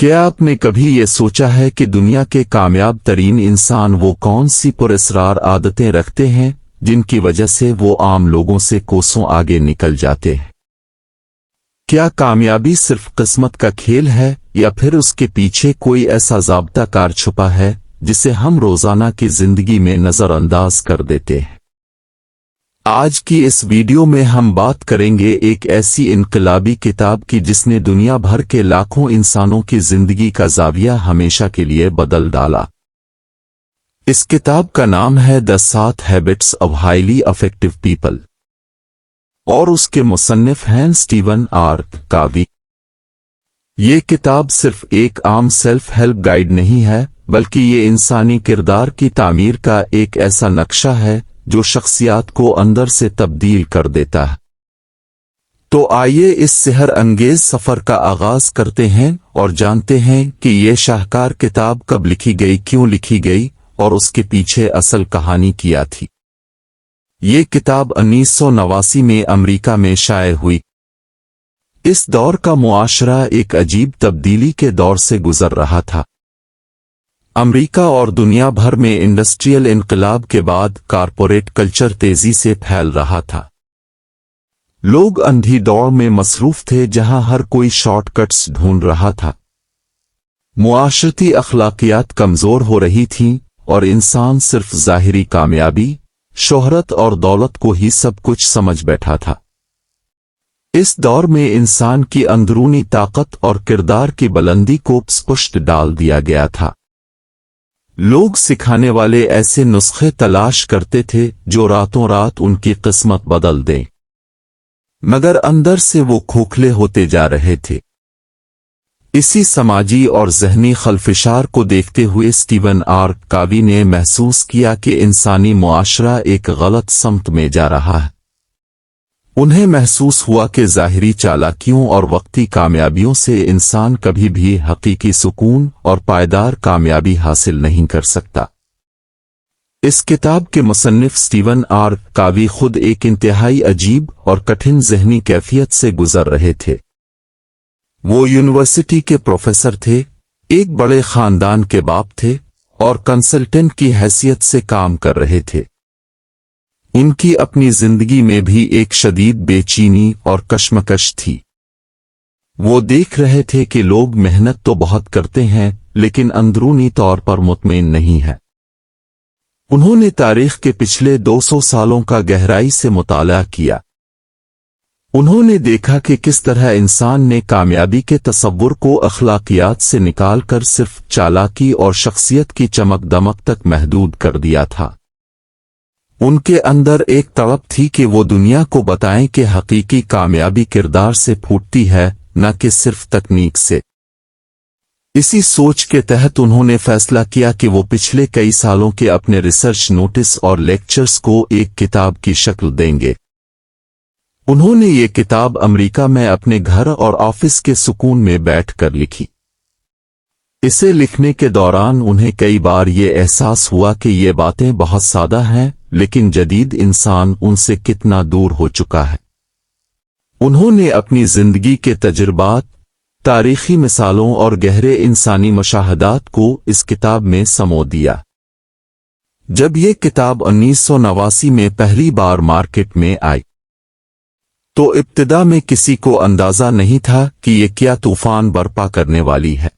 کیا آپ نے کبھی یہ سوچا ہے کہ دنیا کے کامیاب ترین انسان وہ کون سی پراسرار عادتیں رکھتے ہیں جن کی وجہ سے وہ عام لوگوں سے کوسوں آگے نکل جاتے ہیں؟ کیا کامیابی صرف قسمت کا کھیل ہے یا پھر اس کے پیچھے کوئی ایسا ضابطہ کار چھپا ہے جسے ہم روزانہ کی زندگی میں نظر انداز کر دیتے ہیں؟ آج کی اس ویڈیو میں ہم بات کریں گے ایک ایسی انقلابی کتاب کی جس نے دنیا بھر کے لاکھوں انسانوں کی زندگی کا زاویہ ہمیشہ کے لیے بدل ڈالا۔ اس کتاب کا نام ہے The 7 Habits of Highly Effective People اور اس کے مصنف ہیں اسٹیون آر کاوی۔ یہ کتاب صرف ایک عام سیلف ہیلپ گائیڈ نہیں ہے بلکہ یہ انسانی کردار کی تعمیر کا ایک ایسا نقشہ ہے جو شخصیات کو اندر سے تبدیل کر دیتا ہے۔ تو آئیے اس سحر انگیز سفر کا آغاز کرتے ہیں اور جانتے ہیں کہ یہ شاہکار کتاب کب لکھی گئی، کیوں لکھی گئی اور اس کے پیچھے اصل کہانی کیا تھی۔ یہ کتاب 1989 میں امریکہ میں شائع ہوئی۔ اس دور کا معاشرہ ایک عجیب تبدیلی کے دور سے گزر رہا تھا۔ امریکہ اور دنیا بھر میں انڈسٹریل انقلاب کے بعد کارپوریٹ کلچر تیزی سے پھیل رہا تھا۔ لوگ اندھی دوڑ میں مصروف تھے جہاں ہر کوئی شارٹ کٹس ڈھونڈ رہا تھا۔ معاشرتی اخلاقیات کمزور ہو رہی تھیں اور انسان صرف ظاہری کامیابی، شہرت اور دولت کو ہی سب کچھ سمجھ بیٹھا تھا۔ اس دور میں انسان کی اندرونی طاقت اور کردار کی بلندی کو پشت ڈال دیا گیا تھا۔ لوگ سکھانے والے ایسے نسخے تلاش کرتے تھے جو راتوں رات ان کی قسمت بدل دیں، مگر اندر سے وہ کھوکھلے ہوتے جا رہے تھے۔ اسی سماجی اور ذہنی خلفشار کو دیکھتے ہوئے اسٹیون آر کاوی نے محسوس کیا کہ انسانی معاشرہ ایک غلط سمت میں جا رہا ہے۔ انہیں محسوس ہوا کہ ظاہری چالاکیوں اور وقتی کامیابیوں سے انسان کبھی بھی حقیقی سکون اور پائیدار کامیابی حاصل نہیں کر سکتا۔ اس کتاب کے مصنف اسٹیون آر کاوی خود ایک انتہائی عجیب اور کٹھن ذہنی کیفیت سے گزر رہے تھے۔ وہ یونیورسٹی کے پروفیسر تھے، ایک بڑے خاندان کے باپ تھے اور کنسلٹنٹ کی حیثیت سے کام کر رہے تھے۔ ان کی اپنی زندگی میں بھی ایک شدید بے چینی اور کشمکش تھی۔ وہ دیکھ رہے تھے کہ لوگ محنت تو بہت کرتے ہیں لیکن اندرونی طور پر مطمئن نہیں ہے۔ انہوں نے تاریخ کے پچھلے 200 سالوں کا گہرائی سے مطالعہ کیا۔ انہوں نے دیکھا کہ کس طرح انسان نے کامیابی کے تصور کو اخلاقیات سے نکال کر صرف چالاکی اور شخصیت کی چمک دمک تک محدود کر دیا تھا۔ ان کے اندر ایک تڑپ تھی کہ وہ دنیا کو بتائیں کہ حقیقی کامیابی کردار سے پھوٹتی ہے، نہ کہ صرف تکنیک سے۔ اسی سوچ کے تحت انہوں نے فیصلہ کیا کہ وہ پچھلے کئی سالوں کے اپنے ریسرچ نوٹس اور لیکچرز کو ایک کتاب کی شکل دیں گے۔ انہوں نے یہ کتاب امریکہ میں اپنے گھر اور آفس کے سکون میں بیٹھ کر لکھی۔ اسے لکھنے کے دوران انہیں کئی بار یہ احساس ہوا کہ یہ باتیں بہت سادہ ہیں لیکن جدید انسان ان سے کتنا دور ہو چکا ہے۔ انہوں نے اپنی زندگی کے تجربات، تاریخی مثالوں اور گہرے انسانی مشاہدات کو اس کتاب میں سمو دیا۔ جب یہ کتاب 1989 میں پہلی بار مارکیٹ میں آئی تو ابتدا میں کسی کو اندازہ نہیں تھا کہ یہ کیا طوفان برپا کرنے والی ہے۔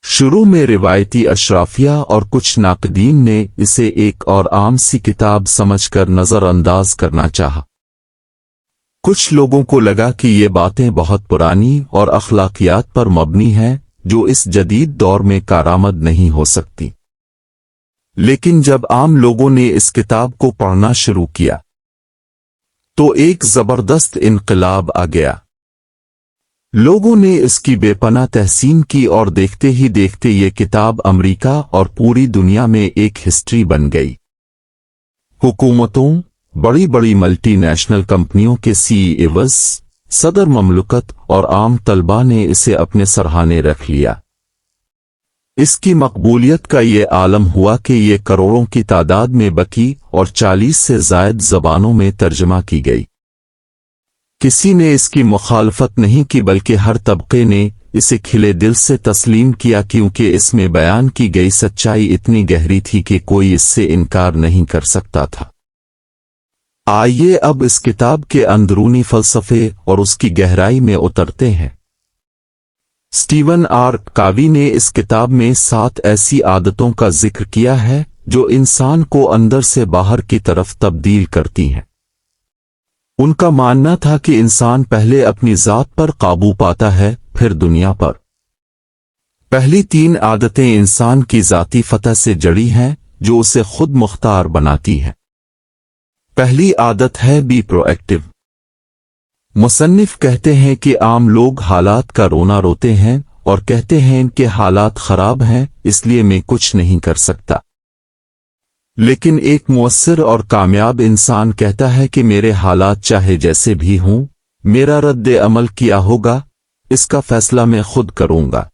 شروع میں روایتی اشرافیہ اور کچھ ناقدین نے اسے ایک اور عام سی کتاب سمجھ کر نظر انداز کرنا چاہا۔ کچھ لوگوں کو لگا کہ یہ باتیں بہت پرانی اور اخلاقیات پر مبنی ہیں جو اس جدید دور میں کارآمد نہیں ہو سکتی۔ لیکن جب عام لوگوں نے اس کتاب کو پڑھنا شروع کیا تو ایک زبردست انقلاب آ گیا۔ لوگوں نے اس کی بے پناہ تحسین کی اور دیکھتے ہی دیکھتے یہ کتاب امریکہ اور پوری دنیا میں ایک ہسٹری بن گئی۔ حکومتوں، بڑی بڑی ملٹی نیشنل کمپنیوں کے CEOs، صدر مملکت اور عام طلباء نے اسے اپنے سرہانے رکھ لیا۔ اس کی مقبولیت کا یہ عالم ہوا کہ یہ کروڑوں کی تعداد میں بکی اور 40 سے زائد زبانوں میں ترجمہ کی گئی۔ کسی نے اس کی مخالفت نہیں کی بلکہ ہر طبقے نے इसे खिले दिल से तस्लीम किया क्योंकि इसमें बयान की गई सच्चाई इतनी गहरी थी कि कोई इससे इनकार नहीं कर सकता था। आइए अब इस किताब के अंदरूनी फलसफे और उसकी गहराई में उतरते हैं। स्टीवन आर कावी ने इस किताब में 7 ऐसी आदतों का जिक्र किया है जो इंसान को अंदर से बाहर की तरफ तब्दील करती हैं। उनका मानना था कि इंसान पहले अपनी जात पर काबू पाता है, फिर दुनिया पर। पहली 3 आदतें इंसान की जाती फतह से जड़ी हैं जो उसे खुद मुख्तार बनाती हैं। पहली आदत है बी प्रोएक्टिव। मुसन्निफ कहते हैं कि आम लोग हालात का रोना रोते हैं और कहते हैं कि हालात खराब हैं इसलिए मैं कुछ नहीं कर सकता। लेकिन एक मुअस्सिर और कामयाब इंसान कहता है कि मेरे हालात चाहे जैसे भी हों, मेरा रद्द अमल किया होगा, इसका फैसला मैं खुद करूंगा।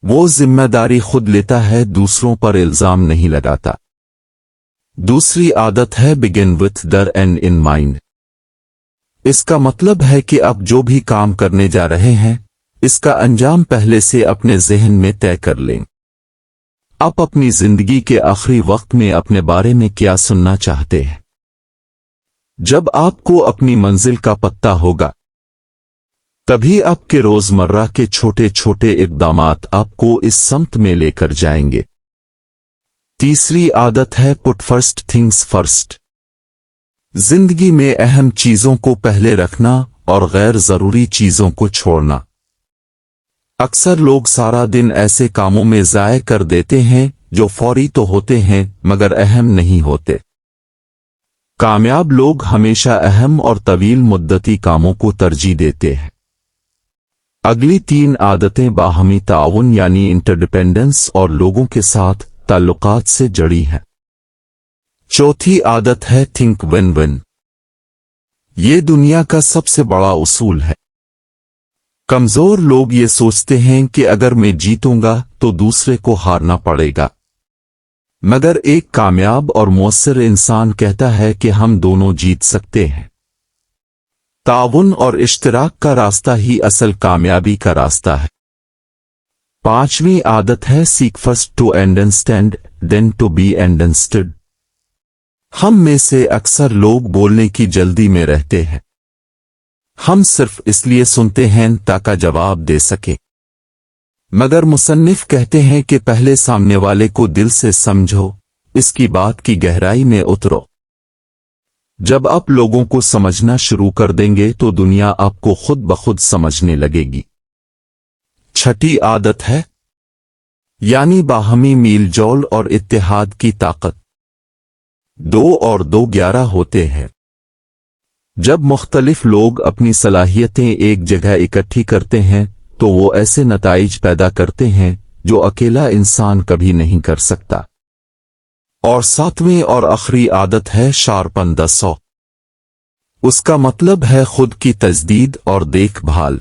वो जिम्मेदारी खुद लेता है, दूसरों पर इल्जाम नहीं लगाता। दूसरी आदत है begin with the and in mind. इसका मतलब है कि अब जो भी काम करने जा रहे हैं इसका अंजाम पहले से अपने ज़हन में तय कर लें। आप अपनी जिंदगी के आखिरी वक्त में अपने बारे में क्या सुनना चाहते हैं? जब आपको अपनी मंजिल का पता होगा तभी आपके रोजमर्रा के छोटे छोटे इक़दामात आपको इस समत में लेकर जाएंगे। तीसरी आदत है पुट फर्स्ट थिंग्स फर्स्ट। जिंदगी में अहम चीजों को पहले रखना और गैर जरूरी चीजों को छोड़ना। अक्सर लोग सारा दिन ऐसे कामों में ज़ाय कर देते हैं जो फौरी तो होते हैं मगर अहम नहीं होते। कामयाब लोग हमेशा अहम और तवील मुद्दती कामों को तरजीह देते हैं। अगली 3 आदतें बाहमी ताउन यानी इंटरडिपेंडेंस और लोगों के साथ ताल्लुकात से जड़ी हैं। चौथी आदत है थिंक विन विन। ये दुनिया का सबसे बड़ा उसूल है। कमजोर लोग ये सोचते हैं कि अगर मैं जीतूंगा तो दूसरे को हारना पड़ेगा, मगर एक कामयाब और मुअस्सिर इंसान कहता है कि हम दोनों जीत सकते हैं। ताउन और इश्तिराक का रास्ता ही असल कामयाबी का रास्ता है। 5वीं आदत है seek first to understand then to be understood. हम में से अक्सर लोग बोलने की जल्दी में रहते हैं। हम सिर्फ इसलिए सुनते हैं ताकि जवाब दे सके, मगर मुसन्निफ कहते हैं कि पहले सामने वाले को दिल से समझो, इसकी बात की गहराई में उतरो। जब आप लोगों को समझना शुरू कर देंगे तो दुनिया आपको खुद ब खुद समझने लगेगी। 6ठी आदत है यानी बाहमी मीलजोल और इत्तेहाद की ताकत। 2 और 2 11 होते हैं। जब मुख्तलिफ लोग अपनी सलाहियतें एक जगह इकट्ठी करते हैं तो वो ऐसे नताइज पैदा करते हैं जो अकेला इंसान कभी नहीं कर सकता। और 7वीं और आखिरी आदत है शार्पन द सॉ। उसका मतलब है खुद की तजदीद और देखभाल।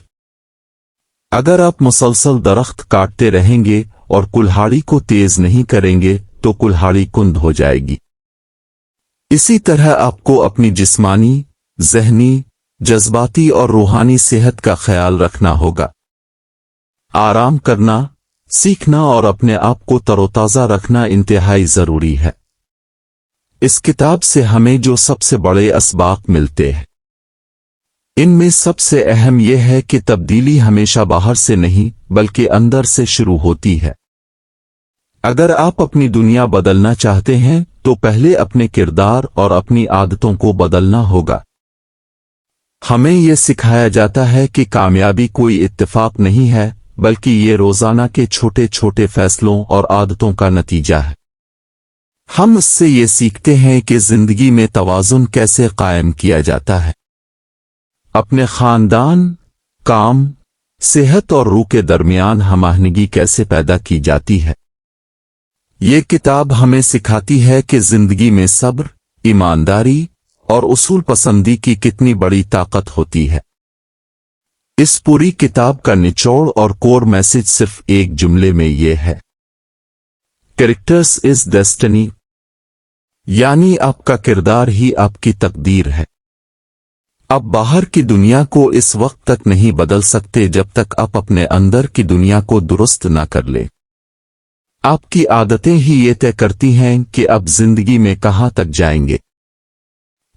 अगर आप मुसलसल दरख्त काटते रहेंगे और कुल्हाड़ी को तेज नहीं करेंगे तो कुल्हाड़ी कुंद हो जाएगी। इसी तरह आपको अपनी जिस्मानी, ज़हनी, जज्बाती और रूहानी सेहत का ख्याल रखना होगा। आराम करना, सीखना और अपने आप को तरोताज़ा रखना इंतहाई ज़रूरी है। इस किताब से हमें जो सबसे बड़े असबाक मिलते हैं इनमें सबसे अहम यह है कि तब्दीली हमेशा बाहर से नहीं बल्कि अंदर से शुरू होती है। अगर आप अपनी दुनिया बदलना चाहते हैं तो पहले अपने किरदार और अपनी आदतों को बदलना होगा। हमें यह सिखाया जाता है कि कामयाबी कोई इत्तेफाक नहीं है बल्कि ये रोजाना के छोटे छोटे फैसलों और आदतों का नतीजा है। हम इससे ये सीखते हैं कि जिंदगी में तवाज़ुन कैसे कायम किया जाता है। अपने खानदान, काम, सेहत और रूह के दरमियान हमाहनगी कैसे पैदा की जाती है। ये किताब हमें सिखाती है कि जिंदगी में सब्र, ईमानदारी और उसूल पसंदी की कितनी बड़ी ताकत होती है। इस पूरी किताब का निचोड़ और कोर मैसेज सिर्फ एक जुमले में ये है, कैरेक्टर्स इज डेस्टिनी, यानी आपका किरदार ही आपकी तकदीर है। आप बाहर की दुनिया को इस वक्त तक नहीं बदल सकते जब तक आप अपने अंदर की दुनिया को दुरुस्त ना कर ले। आपकी आदतें ही ये तय करती हैं कि आप जिंदगी में कहां तक जाएंगे।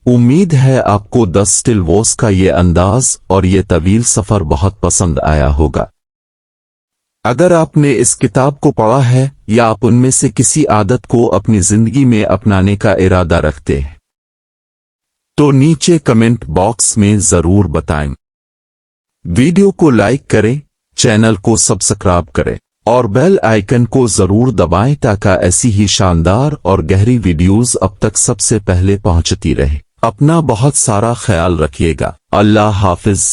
उम्मीद है आपको द स्टिल वॉइस का ये अंदाज और ये तवील सफर बहुत पसंद आया होगा। अगर आपने इस किताब को पढ़ा है या आप उनमें से किसी आदत को अपनी जिंदगी में अपनाने का इरादा रखते हैं तो नीचे कमेंट बॉक्स में जरूर बताएं। वीडियो को लाइक करें, चैनल को सब्सक्राइब करें और बेल आइकन को जरूर दबाएं ताकि ऐसी ही शानदार और गहरी वीडियोस अब तक सबसे पहले पहुंचती रहे। अपना बहुत सारा ख्याल रखिएगा। अल्लाह हाफिज।